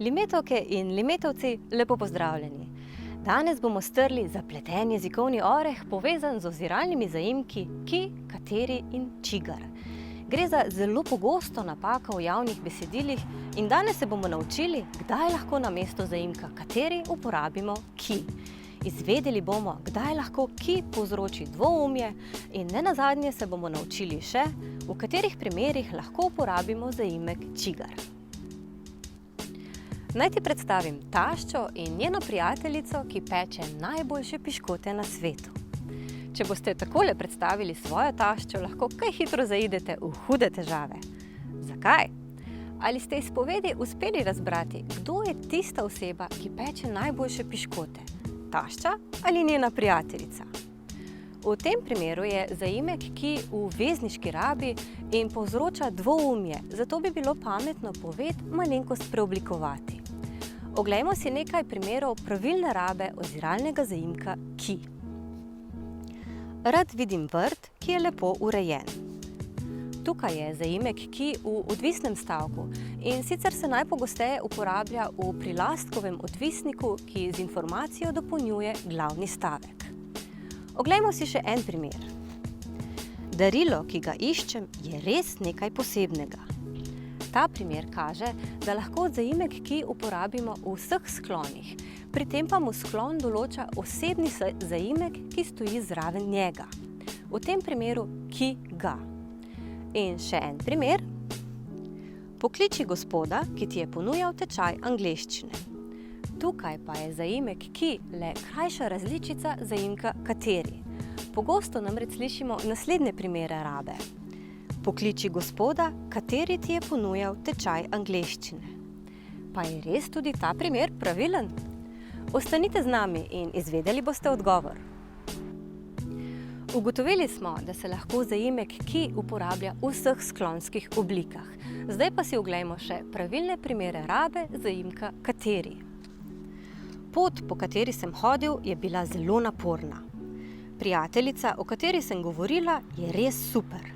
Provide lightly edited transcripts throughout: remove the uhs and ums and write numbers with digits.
Limetovke in limetovci, lepo pozdravljeni. Danes bomo strli zapleten jezikovni oreh, povezan z oziralnimi zaimki ki, kateri in čigar. Gre za zelo pogosto napako v javnih besedilih in danes se bomo naučili, kdaj lahko namesto zaimka kateri uporabimo ki. Izvedeli bomo, kdaj lahko ki povzroči dvoumje in nenazadnje se bomo naučili še, v katerih primerih lahko uporabimo zaimek čigar. Naj ti predstavim taščo in njeno prijateljico, ki peče najboljše piškote na svetu. Če boste takole predstavili svojo taščo, lahko kaj hitro zaidete v hude težave. Zakaj? Ali ste iz povedi uspeli razbrati, kdo je tista oseba, ki peče najboljše piškote? Tašča ali njena prijateljica? V tem primeru je zaimek ki v vezniški rabi in povzroča dvoumje, zato bi bilo pametno poved malenkost preoblikovati. Oglejmo si nekaj primerov pravilne rabe oziralnega zaimka ki. Rad vidim vrt, ki je lepo urejen. Tukaj je zaimek ki v odvisnem stavku in sicer se najpogosteje uporablja v prilastkovem odvisniku, ki z informacijo dopolnjuje glavni stavek. Oglejmo si še en primer. Darilo, ki ga iščem, je res nekaj posebnega. Ta primer kaže, da lahko zaimek ki uporabimo v vseh sklonih, pri tem pa mu sklon določa osebni zaimek, ki stoji zraven njega. V tem primeru ki ga. In še en primer. Pokliči gospoda, ki ti je ponujal tečaj angleščine. Tukaj pa je zaimek ki le krajša različica zaimka kateri. Pogosto namreč slišimo naslednje primere rabe. Pokliči gospoda, kateri ti je ponujal tečaj angleščine. Pa je res tudi ta primer pravilen? Ostanite z nami in izvedeli boste odgovor. Ugotovili smo, da se lahko zaimek ki uporablja v vseh sklonskih oblikah. Zdaj pa si oglejmo še pravilne primere rabe zaimka kateri. Pot, po kateri sem hodil, je bila zelo naporna. Prijateljica, o kateri sem govorila, je res super.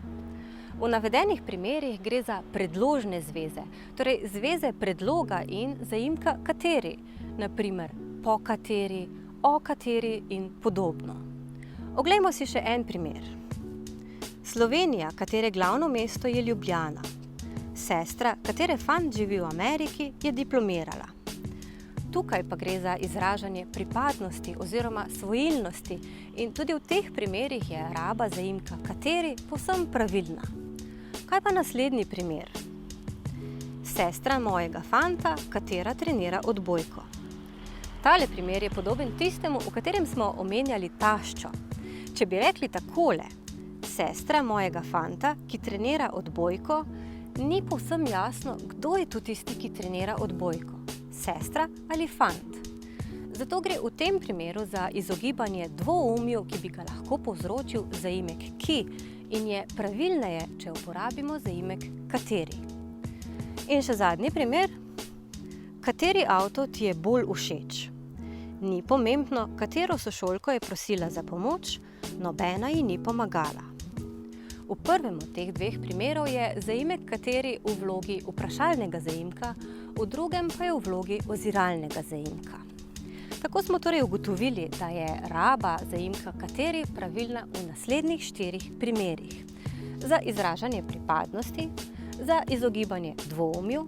V navedenih primerih gre za predložne zveze, torej zveze predloga in zaimka kateri, na primer po kateri, o kateri in podobno. Oglejmo si še en primer. Slovenija, katere glavno mesto je Ljubljana. Sestra, katere fant živi v Ameriki, je diplomirala. Tukaj pa gre za izražanje pripadnosti oziroma svojilnosti in tudi v teh primerih je raba zaimka kateri povsem pravilna. Kaj pa naslednji primer? Sestra mojega fanta, katera trenira odbojko. Tale primer je podoben tistemu, v katerem smo omenjali taščo. Če bi rekli takole, sestra mojega fanta, ki trenira odbojko, ni povsem jasno, kdo je tu tisti, ki trenira odbojko. Sestra ali fant. Zato gre v tem primeru za izogibanje dvoumju, ki bi ga lahko povzročil zaimek ki in je pravilneje, če uporabimo zaimek kateri. In še zadnji primer. Kateri avto ti je bolj všeč? Ni pomembno, katero sošolko je prosila za pomoč, nobena ji ni pomagala. V prvem od teh dveh primerov je zaimek kateri v vlogi vprašalnega zaimka, v drugem pa je v vlogi oziralnega zaimka. Tako smo torej ugotovili, da je raba zaimka kateri pravilna v naslednjih 4 primerih. Za izražanje pripadnosti, za izogibanje dvoumju,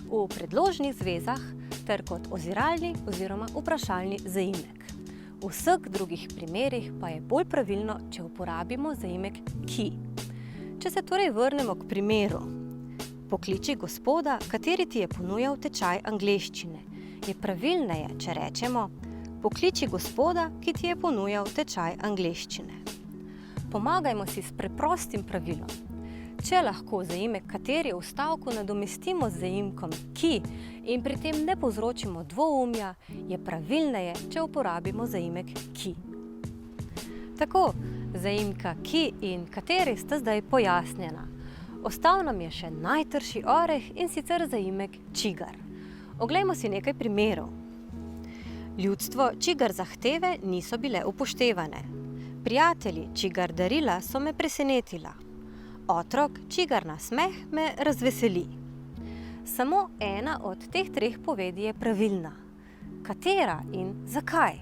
v predložnih zvezah ter kot oziralni oziroma vprašalni zaimek. V vseh drugih primerih pa je bolj pravilno, če uporabimo zaimek ki. Če se torej vrnemo k primeru. Pokliči gospoda, kateri ti je ponujal tečaj angleščine. Je pravilneje, če rečemo, pokliči gospoda, ki ti je ponujal tečaj angleščine. Pomagajmo si s preprostim pravilom. Če lahko zaimek kateri v stavku nadomestimo z zaimkom ki in pri tem ne povzročimo dvoumja, je pravilneje, če uporabimo zaimek ki. Tako, zaimka ki in kateri sta zdaj pojasnjena. Ostal nam je še najtrši oreh in sicer zaimek čigar. Oglejmo si nekaj primerov. Ljudstvo, čigar zahteve niso bile upoštevane. Prijatelji, čigar darila so me presenetila. Otrok, čigar nasmeh me razveseli. Samo ena od teh treh povedi je pravilna. Katera in zakaj?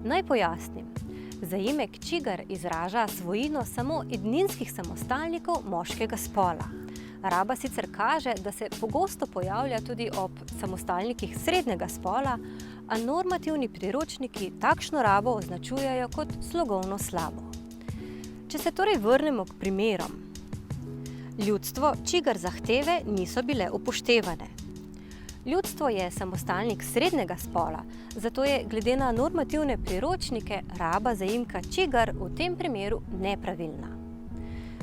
Naj pojasnim. Zaimek čigar izraža svojino samo edninskih samostalnikov moškega spola. Raba sicer kaže, da se pogosto pojavlja tudi ob samostalnikih srednjega spola, a normativni priročniki takšno rabo označujejo kot slogovno slabo. Če se torej vrnemo k primerom. Ljudstvo, čigar zahteve niso bile upoštevane. Ljudstvo je samostalnik srednjega spola, zato je glede na normativne priročnike raba zaimka čigar v tem primeru nepravilna.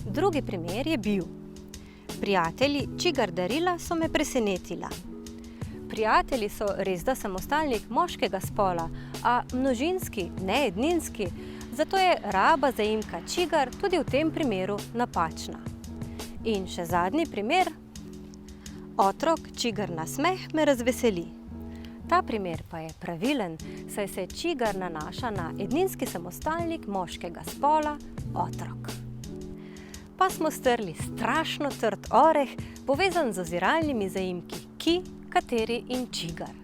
Drugi primer je bil: prijatelji, čigar darila so me presenetila. Prijatelji so resda samostalnik moškega spola, a množinski, ne edninski, zato je raba zaimka čigar tudi v tem primeru napačna. In še zadnji primer: otrok, čigar nasmeh me razveseli. Ta primer pa je pravilen, saj se čigar nanaša na edninski samostalnik moškega spola, otrok. Pa smo strli strašno trd oreh, povezan z oziralnimi zaimki ki, kateri in čigar.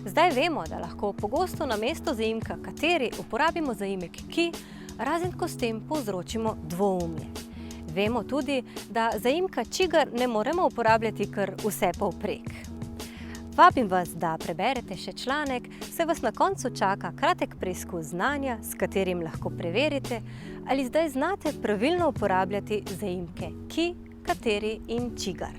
Zdaj vemo, da lahko pogosto namesto zaimka kateri uporabimo zaimek ki, razen ko s tem povzročimo dvoumje. Vemo tudi, da zaimka čigar ne moremo uporabljati kar vse povprek. Vabim vas, da preberete še članek, saj vas na koncu čaka kratek preizkus znanja, s katerim lahko preverite, ali zdaj znate pravilno uporabljati zaimke ki, kateri in čigar.